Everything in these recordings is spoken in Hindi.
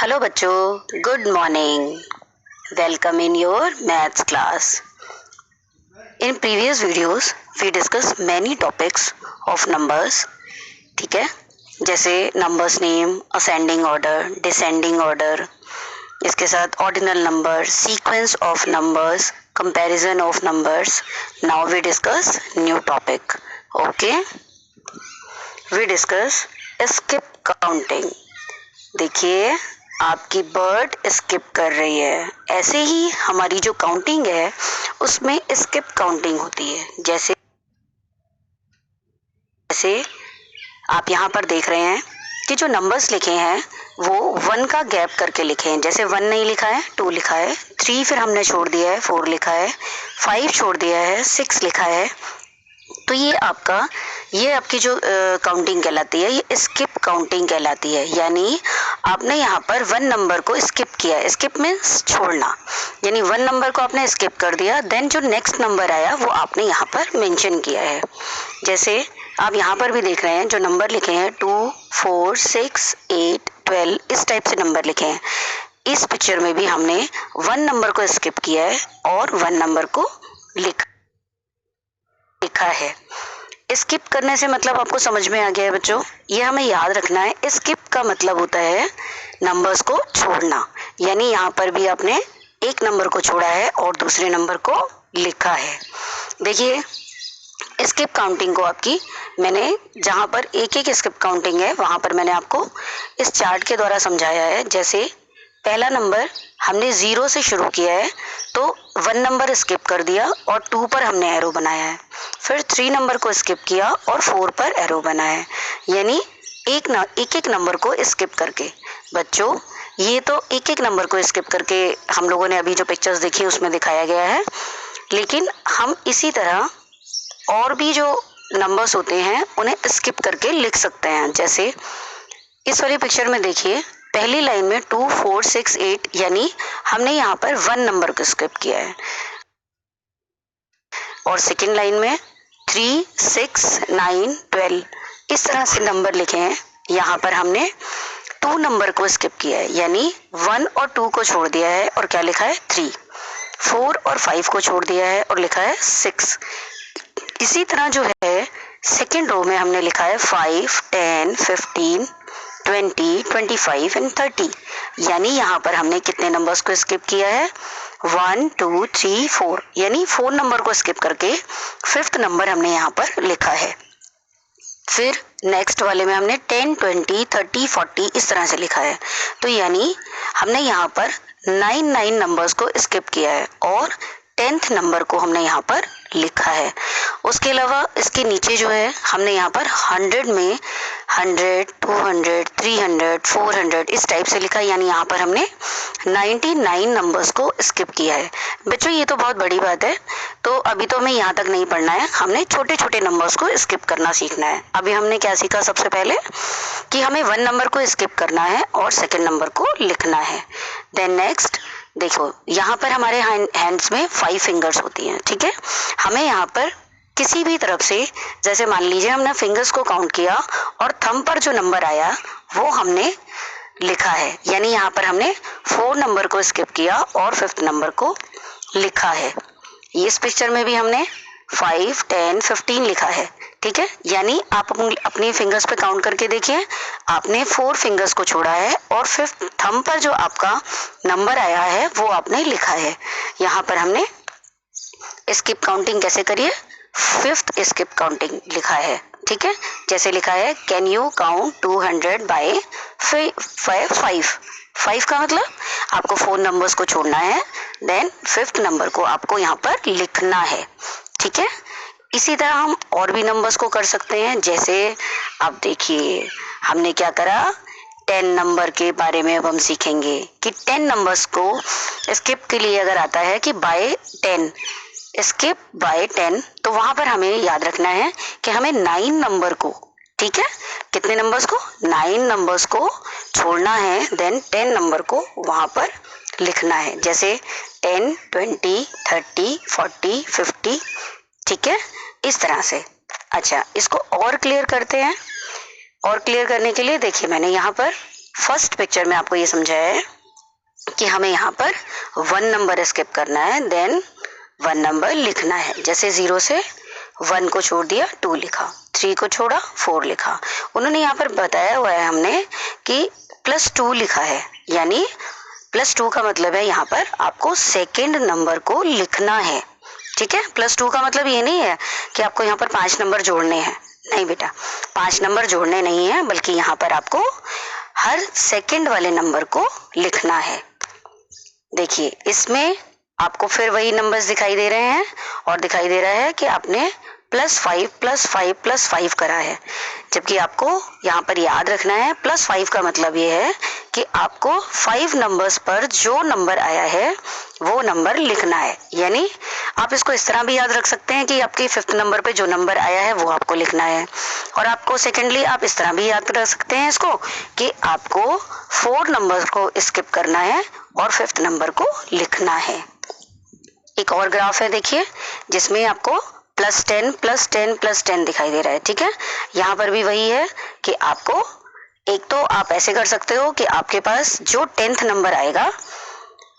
हेलो बच्चों, good morning. Welcome in your maths class. In previous videos, we discussed many topics of numbers. ठीक है, जैसे numbers name, ascending order, descending order, इसके साथ ordinal number, sequence of numbers, comparison of numbers. Now we discuss new topic. Okay, we discuss skip counting. देखिए, आपकी बर्ड स्किप कर रही है. ऐसे ही हमारी जो काउंटिंग है उसमें स्किप काउंटिंग होती है. जैसे आप यहाँ पर देख रहे हैं कि जो नंबर्स लिखे हैं वो 1 का गैप करके लिखे हैं. जैसे 1 नहीं लिखा है, 2 लिखा है, 3 फिर हमने छोड़ दिया है, 4 लिखा है, 5 छोड़ दिया है, 6 लिखा है. तो ये आपकी जो काउंटिंग कहलाती है, ये स्किप काउंटिंग कहलाती है. यानी आपने यहाँ पर 1 नंबर को स्किप किया है. स्किप मीन्स छोड़ना, यानी 1 नंबर को आपने स्किप कर दिया, देन जो नेक्स्ट नंबर आया वो आपने यहाँ पर मेंशन किया है. जैसे आप यहाँ पर भी देख रहे हैं जो नंबर लिखे हैं 2, 4, 6, 8, 12, इस टाइप से नंबर लिखे हैं. इस पिक्चर में भी हमने 1 नंबर को स्किप किया है और 1 नंबर को लिखा है. स्किप करने से मतलब आपको समझ में आ गया है बच्चों. ये हमें याद रखना है. स्किप का मतलब होता है नंबर्स को छोड़ना. यानी यहाँ पर भी आपने एक नंबर को छोड़ा है और दूसरे नंबर को लिखा है. देखिए, स्किप काउंटिंग को आपकी मैंने जहाँ पर एक एक स्किप काउंटिंग है वहाँ पर मैंने आपको इस चार्ट के द्वारा समझाया है. जैसे पहला नंबर हमने 0 से शुरू किया है तो 1 नंबर स्किप कर दिया और 2 पर हमने एरो बनाया है. फिर 3 नंबर को स्किप किया और 4 पर एरो बनाया है. यानी एक एक नंबर को स्किप करके. बच्चों, ये तो एक एक नंबर को स्किप करके हम लोगों ने अभी जो पिक्चर्स देखी उसमें दिखाया गया है. लेकिन हम इसी तरह और भी जो नंबर्स होते हैं उन्हें स्किप करके लिख सकते हैं. जैसे इस वाली पिक्चर में देखिए, पहली लाइन में 2, 4, 6, 8, यानी हमने यहाँ पर 1 नंबर को स्किप किया है. और सेकेंड लाइन में 3, 6, 9, 12, इस तरह से नंबर लिखे हैं. यहाँ पर हमने 2 नंबर को स्किप किया है, यानी 1 और 2 को छोड़ दिया है और क्या लिखा है 3. 4 और 5 को छोड़ दिया है और लिखा है 6. इसी तरह जो है सेकेंड रो में हमने लिखा है 5, 10, 15, 20, 25 एंड 30. यानी यहाँ पर हमने कितने नंबर्स को स्किप किया है 1, 2, 3, 4, यानी 4 नंबर को स्किप करके 5th नंबर हमने यहाँ पर लिखा है. फिर नेक्स्ट वाले में हमने 10, 20, 30, 40 इस तरह से लिखा है. तो यानी हमने यहाँ पर 9 नंबर्स को स्किप किया है और 10th नंबर को हमने यहाँ पर लिखा है. उसके अलावा इसके नीचे जो है हमने यहाँ पर 100 में 100, 200, 300, 400 इस टाइप से लिखा है. यानी यहाँ पर हमने 99 नंबर्स को स्किप किया है. बच्चों, ये तो बहुत बड़ी बात है. तो अभी तो हमें यहाँ तक नहीं पढ़ना है, हमने छोटे छोटे नंबर्स को स्किप करना सीखना है. अभी हमने क्या सीखा सबसे पहले कि हमें 1 नंबर को स्किप करना है और सेकेंड नंबर को लिखना है. देन नेक्स्ट देखो, यहाँ पर हमारे हैंड्स में 5 फिंगर्स होती हैं. ठीक है, हमें यहाँ पर किसी भी तरफ से, जैसे मान लीजिए हमने फिंगर्स को काउंट किया और थंब पर जो नंबर आया वो हमने लिखा है. यानी यहाँ पर हमने 4 नंबर को स्किप किया और 5th नंबर को लिखा है. इस पिक्चर में भी हमने 5, 10, 15 लिखा है. ठीक है, यानी आप अपनी फिंगर्स पे काउंट करके देखिए, आपने 4 फिंगर्स को छोड़ा है और 5th थंब पर जो आपका नंबर आया है वो आपने लिखा है. यहाँ पर हमने स्किप काउंटिंग कैसे करिए, 5th स्किप काउंटिंग लिखा है. ठीक है, जैसे लिखा है कैन यू काउंट 200 बाय 5 का मतलब आपको 4 नंबर्स को छोड़ना है, देन 5th नंबर को आपको यहाँ पर लिखना है. ठीक है, इसी तरह हम और भी नंबर्स को कर सकते हैं. जैसे आप देखिए हमने क्या करा, 10 नंबर के बारे में अब हम सीखेंगे कि 10 नंबर्स को स्किप के लिए अगर आता है कि बाय 10, स्किप बाय 10, तो वहां पर हमें याद रखना है कि हमें 9 नंबर को, ठीक है, कितने नंबर्स को 9 नंबर्स को छोड़ना है, देन 10 नंबर को वहां पर लिखना है. जैसे 10, 20, 30, 40, 50. ठीक है, इस तरह से. अच्छा, इसको और क्लियर करते हैं. और क्लियर करने के लिए देखिए मैंने यहाँ पर फर्स्ट पिक्चर में आपको ये समझाया है कि हमें यहाँ पर 1 नंबर स्किप करना है, देन 1 नंबर लिखना है। जैसे 0 से 1 को छोड़ दिया 2 लिखा, 3 को छोड़ा 4 लिखा। उन्होंने यहाँ पर बताया हुआ है हमने कि +2 लिखा है, यानी +2 का मतलब है यहाँ पर आपको सेकेंड नंबर को लिखना है। ठीक है, +2 का मतलब ये नहीं है कि आपको यहाँ पर 5 नंबर जोड़ने हैं, नहीं बेटा, 5 नंबर जोड़ने नहीं है, बल्कि यहाँ पर आपको हर सेकेंड वाले नंबर को लिखना है। देखिए इसमें आपको फिर वही नंबर्स दिखाई दे रहे हैं और दिखाई दे रहा है कि आपने +5 +5 +5 करा है, जबकि आपको यहाँ पर याद रखना है +5 का मतलब ये है कि आपको 5 नंबर्स पर जो नंबर आया है वो नंबर लिखना है। यानी आप इसको इस तरह भी याद रख सकते हैं कि आपके 5th नंबर पे जो नंबर आया है वो आपको लिखना है, और आपको सेकेंडली आप इस तरह भी याद रख सकते हैं इसको कि आपको 4 नंबर को स्किप करना है और 5th नंबर को लिखना है। एक और ग्राफ है देखिए, जिसमें आपको +10 +10 +10 दिखाई दे रहा है। ठीक है, यहाँ पर भी वही है कि आपको एक तो आप ऐसे कर सकते हो कि आपके पास जो 10th नंबर आएगा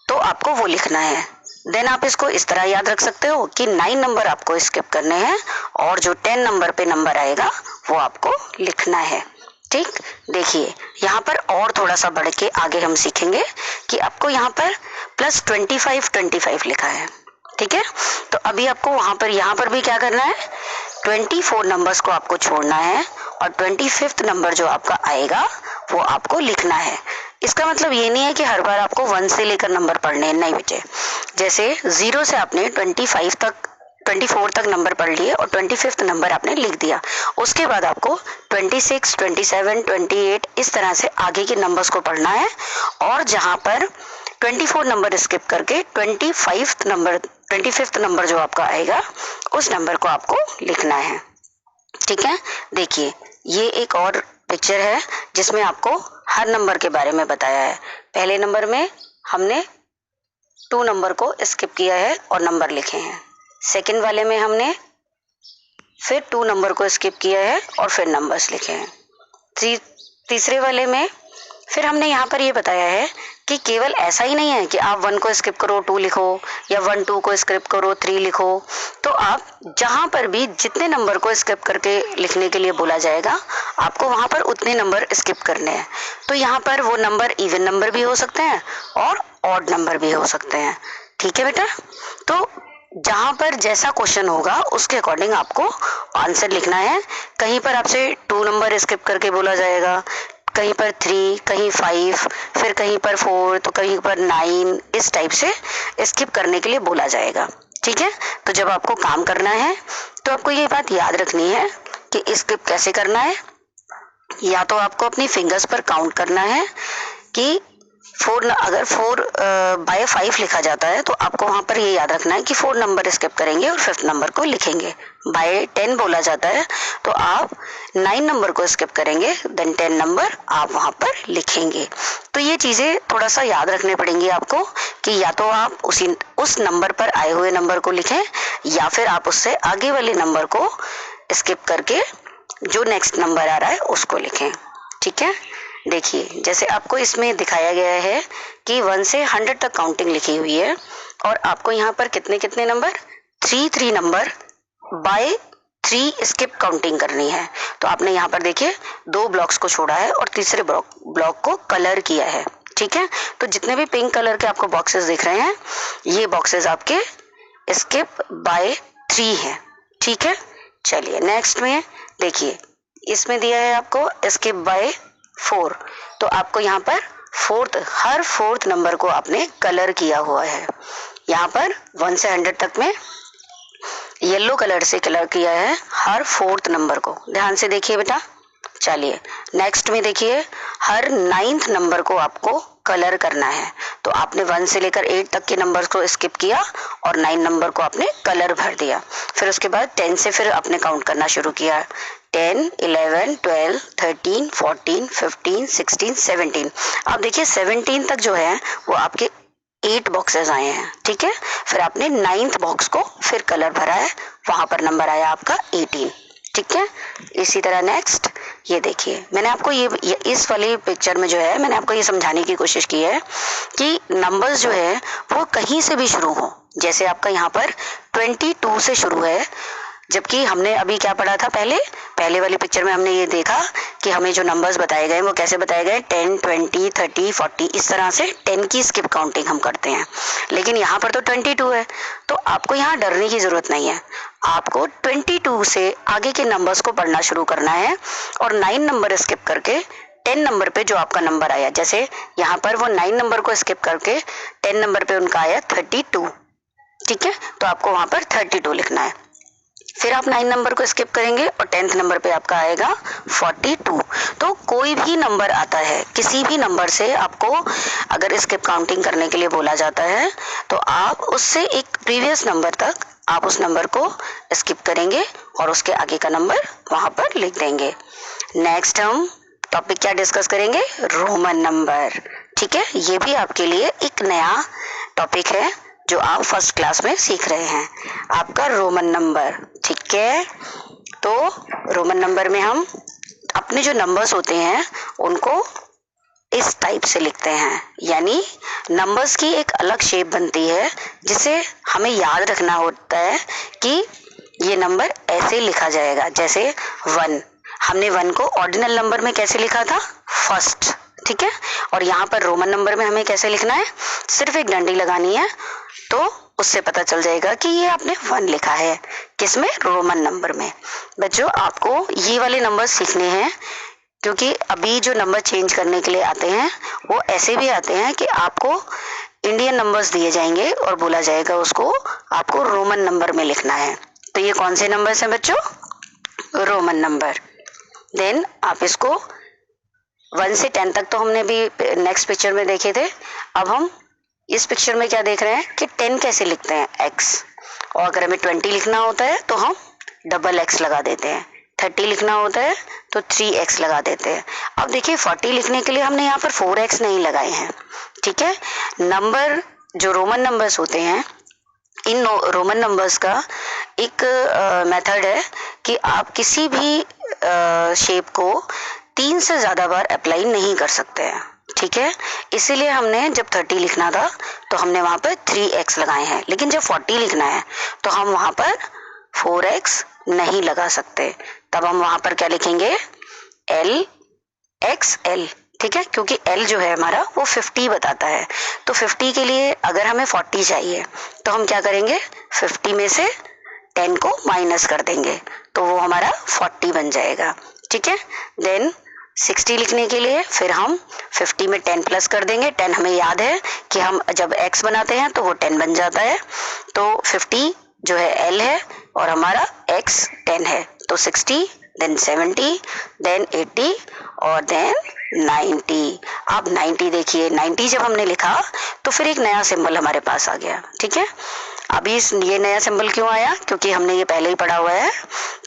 तो आपको वो लिखना है, देन आप इसको इस तरह याद रख सकते हो कि 9 नंबर आपको स्किप करने हैं और जो 10 नंबर पे नंबर आएगा वो आपको लिखना है। ठीक, देखिए यहाँ पर और थोड़ा सा बढ़ के आगे हम सीखेंगे कि आपको यहाँ पर +25 25 लिखा है। ठीक है, तो अभी आपको वहां पर यहाँ पर भी क्या करना है, 24 नंबर्स को आपको छोड़ना है और 25th नंबर जो आपका आएगा वो आपको लिखना है। इसका मतलब ये नहीं है कि हर बार आपको 1 से लेकर नंबर पढ़ने हैं, नहीं बेटे। जैसे 0 से आपने 24 तक नंबर पढ़ लिए और 25th नंबर आपने लिख दिया, उसके बाद आपको 26, 27, 28 इस तरह से आगे के नंबर्स को पढ़ना है, और जहां पर 24 नंबर स्किप करके 25th नंबर जो आपका आएगा उस नंबर को आपको लिखना है। ठीक है, देखिए ये एक और पिक्चर है जिसमें आपको हर नंबर के बारे में बताया है। पहले नंबर में हमने 2 नंबर को स्किप किया है और नंबर लिखे हैं, सेकंड वाले में हमने फिर 2 नंबर को स्किप किया है और फिर नंबर्स लिखे हैं। तीसरे वाले में फिर हमने यहाँ पर ये बताया है कि केवल ऐसा ही नहीं है कि आप 1 को स्किप करो 2 लिखो, या 1 2 को स्किप करो 3 लिखो। तो आप जहां पर भी जितने नंबर को स्किप करके लिखने के लिए बोला जाएगा आपको वहां पर उतने नंबर स्किप करने हैं। तो यहाँ पर वो नंबर इवन नंबर भी हो सकते हैं और ऑड नंबर भी हो सकते हैं। ठीक है बेटा, तो जहां पर जैसा क्वेश्चन होगा उसके अकॉर्डिंग आपको आंसर लिखना है। कहीं पर आपसे 2 नंबर स्किप करके बोला जाएगा, कहीं पर 3, कहीं 5, फिर कहीं पर 4, तो कहीं पर 9, इस टाइप से स्किप करने के लिए बोला जाएगा। ठीक है, तो जब आपको काम करना है तो आपको ये बात याद रखनी है कि स्किप कैसे करना है। या तो आपको अपनी फिंगर्स पर काउंट करना है कि 4, अगर 4/5 लिखा जाता है तो आपको वहां पर ये याद रखना है कि 4 नंबर स्किप करेंगे और 5th नंबर को लिखेंगे। बाय 10 बोला जाता है तो आप 9 नंबर को स्किप करेंगे, देन 10 नंबर आप वहां पर लिखेंगे। तो ये चीजें थोड़ा सा याद रखने पड़ेंगी आपको कि या तो आप उस नंबर पर आए हुए नंबर को लिखें, या फिर आप उससे आगे वाले नंबर को स्किप करके जो नेक्स्ट नंबर आ रहा है उसको लिखें। ठीक है, देखिए जैसे आपको इसमें दिखाया गया है कि 1 से 100 तक काउंटिंग लिखी हुई है, और आपको यहाँ पर कितने कितने number, 3 number by 3 skip counting करनी है। तो आपने यहाँ पर देखिए 2 ब्लॉक्स को छोड़ा है और तीसरे ब्लॉक को कलर किया है। ठीक है, तो जितने भी पिंक कलर के आपको बॉक्सेस दिख रहे हैं ये बॉक्सेस आपके स्किप बाय 3 है। ठीक है, चलिए नेक्स्ट में देखिए, इसमें दिया है आपको स्किप बाय 4, तो आपको यहाँ पर हर 4th नंबर को आपने कलर किया हुआ है। यहाँ पर 1 से 100 तक में येलो कलर से कलर किया है हर 4th नंबर को, ध्यान से देखिए बेटा। चलिए नेक्स्ट में देखिए, हर 9th नंबर को आपको कलर करना है। तो आपने 1 से लेकर 8 तक के नंबर को स्किप किया और 9 नंबर को आपने कलर भर दिया। फिर उसके बाद 10 से फिर आपने काउंट करना शुरू किया, 10, 11, 12, 13, 14, 15, 16, 17। अब देखिए 17 तक जो है वो आपके 8 बॉक्सेस आए हैं। ठीक है, फिर आपने 9th बॉक्स को फिर कलर भरा है, वहां पर नंबर आया आपका 18। ठीक है, इसी तरह नेक्स्ट ये देखिए मैंने आपको ये इस वाली पिक्चर में जो है मैंने आपको ये समझाने की कोशिश की है कि नंबर्स जो है वो कहीं से भी शुरू हो। जैसे आपका यहाँ पर 22 से शुरू है, जबकि हमने अभी क्या पढ़ा था पहले वाली पिक्चर में हमने ये देखा कि हमें जो नंबर्स बताए गए वो कैसे बताए गए 10, 20, 30, 40 इस तरह से 10 की स्किप काउंटिंग हम करते हैं। लेकिन यहाँ पर तो 22 है, तो आपको यहाँ डरने की जरूरत नहीं है। आपको 22 से आगे के नंबर्स को पढ़ना शुरू करना है और 9 नंबर स्किप करके 10 नंबर पे जो आपका नंबर आया, जैसे यहाँ पर वो 9 नंबर को स्किप करके 10 नंबर पे उनका आया 32, ठीक है, तो आपको वहां पर 32 लिखना है। फिर आप 9 नंबर को स्किप करेंगे और 10th नंबर पे आपका आएगा 42। तो कोई भी नंबर आता है, किसी भी नंबर से आपको अगर स्किप काउंटिंग करने के लिए बोला जाता है तो आप उससे एक प्रीवियस नंबर तक आप उस नंबर को स्किप करेंगे और उसके आगे का नंबर वहां पर लिख देंगे। नेक्स्ट हम टॉपिक क्या डिस्कस करेंगे, रोमन नंबर। ठीक है, ये भी आपके लिए एक नया टॉपिक है जो आप फर्स्ट क्लास में सीख रहे हैं, आपका रोमन नंबर। ठीक है, तो रोमन नंबर में हम अपने जो नंबर्स होते हैं उनको इस टाइप से लिखते हैं, यानी नंबर्स की एक अलग शेप बनती है जिसे हमें याद रखना होता है कि ये नंबर ऐसे लिखा जाएगा। जैसे 1, हमने 1 को ऑर्डिनल नंबर में कैसे लिखा था, फर्स्ट, ठीक है, और यहाँ पर रोमन नंबर में हमें कैसे लिखना है, सिर्फ एक डंडी लगानी है तो उससे पता चल जाएगा कि ये आपने 1 लिखा है, किसमें, रोमन नंबर में। बच्चों आपको ये वाले नंबर सीखने हैं क्योंकि अभी जो नंबर चेंज करने के लिए आते हैं वो ऐसे भी आते हैं कि आपको इंडियन नंबर्स दिए जाएंगे और बोला जाएगा उसको आपको रोमन नंबर में लिखना है। तो ये कौन से नंबर्स हैं बच्चों, रोमन नंबर। देन आप इसको 1 से 10 तक तो हमने भी नेक्स्ट पिक्चर में देखे थे। अब हम इस पिक्चर में क्या देख रहे हैं कि 10 कैसे लिखते हैं, x, और अगर हमें 20 लिखना होता है तो हम डबल x लगा देते हैं, 30 लिखना होता है तो 3x लगा देते हैं। अब देखिए 40 लिखने के लिए हमने यहाँ पर 4x नहीं लगाए हैं। ठीक है, नंबर जो रोमन नंबर्स होते हैं, इन रोमन नंबर्स का एक मेथड है कि आप किसी भी शेप को 3 से ज्यादा बार अप्लाई नहीं कर सकते हैं। ठीक है, इसीलिए हमने जब 30 लिखना था तो हमने वहां पर 3x लगाए हैं, लेकिन जब 40 लिखना है तो हम वहां पर 4x नहीं लगा सकते। तब हम वहां पर क्या लिखेंगे, LXL। ठीक है, क्योंकि L जो है हमारा वो 50 बताता है, तो 50 के लिए अगर हमें 40 चाहिए तो हम क्या करेंगे, 50 में से 10 को माइनस कर देंगे तो वो हमारा 40 बन जाएगा। ठीक है, देन 60 लिखने के लिए फिर हम 50 में 10 प्लस कर देंगे। 10 हमें याद है कि हम जब x बनाते हैं तो वो 10 बन जाता है, तो 50 जो है L है और हमारा x 10 है, तो 60, देन 70, देन 80 और देन 90। अब 90 देखिए, 90 जब हमने लिखा तो फिर एक नया सिंबल हमारे पास आ गया। ठीक है, अभी ये नया सिंबल क्यों आया, क्योंकि हमने ये पहले ही पढ़ा हुआ है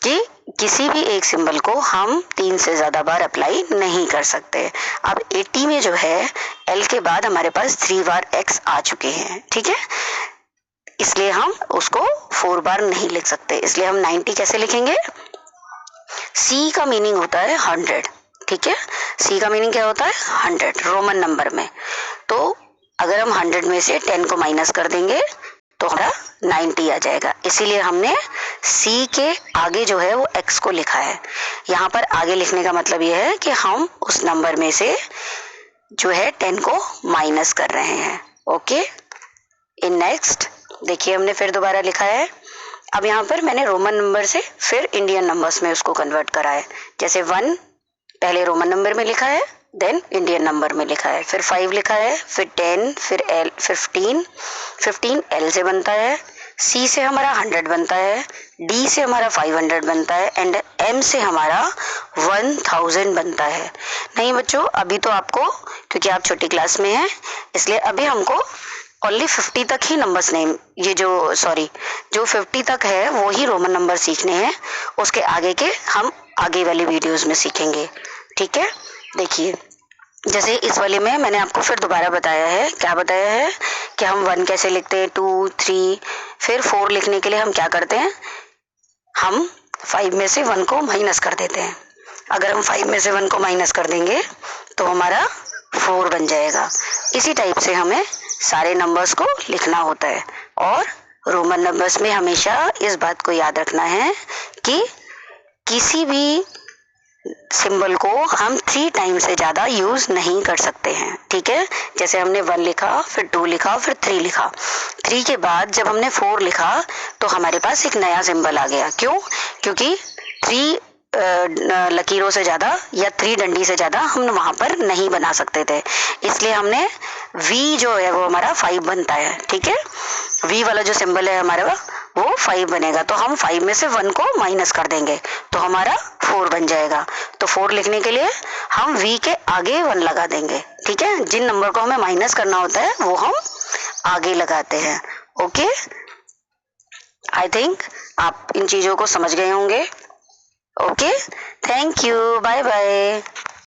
कि किसी भी एक सिंबल को हम 3 से ज्यादा बार अप्लाई नहीं कर सकते। अब 80 में जो है L के बाद हमारे पास 3 बार x आ चुके हैं। ठीक है, इसलिए हम उसको 4 बार नहीं लिख सकते, इसलिए हम 90 कैसे लिखेंगे, C का मीनिंग होता है 100। ठीक है, C का मीनिंग क्या होता है, 100 रोमन नंबर में। तो अगर हम 100 में से 10 को माइनस कर देंगे तो हमारा 90 आ जाएगा, इसीलिए हमने C के आगे जो है वो x को लिखा है। यहाँ पर आगे लिखने का मतलब ये है कि हम उस नंबर में से जो है 10 को माइनस कर रहे हैं। ओके, इन नेक्स्ट देखिए हमने फिर दोबारा लिखा है। अब यहाँ पर मैंने रोमन नंबर से फिर इंडियन नंबर्स में उसको कन्वर्ट करा है। जैसे 1 पहले रोमन नंबर में लिखा है, देन इंडियन नंबर में लिखा है, फिर 5 लिखा है, फिर 10, फिर 15 L से बनता है, C से हमारा 100 बनता है, D से हमारा 500 बनता है एंड M से हमारा 1000 बनता है। नहीं बच्चों, अभी तो आपको, क्योंकि आप छोटी क्लास में हैं इसलिए अभी हमको ओनली 50 तक ही नंबर्स नहीं, ये जो 50 तक है वो ही रोमन नंबर सीखने हैं, उसके आगे के हम आगे वाली वीडियोस में सीखेंगे। ठीक है, देखिए जैसे इस वाले में मैंने आपको फिर दोबारा बताया है, क्या बताया है कि हम 1 कैसे लिखते हैं, 2, 3, फिर 4 लिखने के लिए हम क्या करते हैं, हम 5 में से 1 को माइनस कर देते हैं, अगर हम 5 में से 1 को माइनस कर देंगे तो हमारा 4 बन जाएगा। इसी टाइप से हमें सारे नंबर्स को लिखना होता है। और रोमन नंबर्स में हमेशा इस बात को याद रखना है कि किसी भी सिंबल को हम 3 टाइम से ज्यादा यूज नहीं कर सकते हैं। ठीक है, जैसे हमने 1 लिखा, फिर 2 लिखा, फिर 3 लिखा। 3 के बाद जब हमने 4 लिखा तो हमारे पास एक नया सिंबल आ गया। क्यों? क्योंकि 3 लकीरों से ज्यादा या 3 डंडी से ज्यादा हम वहां पर नहीं बना सकते थे, इसलिए हमने V जो है वो हमारा 5 बनता है। ठीक है, V वाला जो सिंबल है हमारा वो 5 बनेगा। तो हम 5 में से 1 को माइनस कर देंगे तो हमारा 4 बन जाएगा। तो 4 लिखने के लिए हम V के आगे 1 लगा देंगे। ठीक है, जिन नंबर को हमें माइनस करना होता है वो हम आगे लगाते हैं। ओके, आई थिंक आप इन चीजों को समझ गए होंगे। Okay, thank you, bye bye.